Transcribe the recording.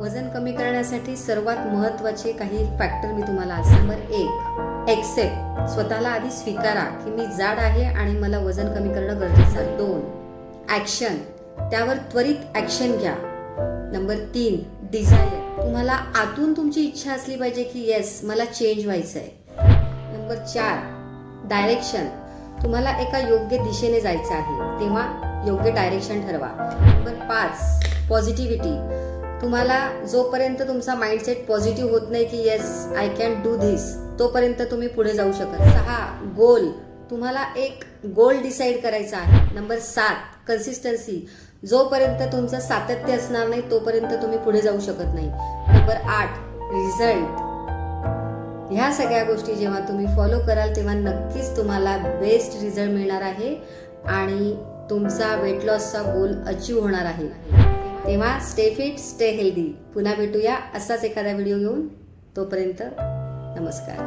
वजन कमी करण्यासाठी सर्वात महत्त्वाचे काही फॅक्टर मी तुम्हाला आज नंबर 1 एक्सेप्ट, स्वतःला आधी स्वीकारा की मी जाड आहे आणि मला वजन कमी करणं गरजेचं आहे. 2 ऍक्शन, त्यावर त्वरित ऍक्शन घ्या. नंबर 3 डिझायर, तुम्हाला आतून तुमची इच्छा असली पाहिजे की येस मला चेंज व्हायचं आहे. नंबर 4 डायरेक्शन, तुम्हाला एका योग्य दिशेने जायचं आहे तेव्हा योग्य डायरेक्शन ठरवा. नंबर 5 पॉझिटिव्हिटी, तुम्हाला जोपर्यंत तुमचा माइंडसेट पॉझिटिव्ह होत नाही की yes I can do this तोपर्यंत तुम्ही पुढे जाऊ शकत. 6 गोल, तुम्हाला एक गोल डिसाईड करायचा आहे. नंबर 7 कन्सिस्टन्सी, जोपर्यंत तुमचं सातत्य असणार नाही तोपर्यंत तुम्ही पुढे जाऊ शकत नाही. नंबर 8 रिझल्ट, ह्या सगळ्या गोष्टी जेव्हा तुम्ही फॉलो कराल तेव्हा नक्कीच तुम्हाला बेस्ट रिझल्ट मिळणार आहे आणि तुमचा वेट लॉसचा गोल अचीव्ह होणार आहे. तेव्हा स्टे फिट, स्टे हेल्दी. पुन्हा भेटूया असाच एखादा व्हिडिओ घेऊन. तोपर्यंत नमस्कार.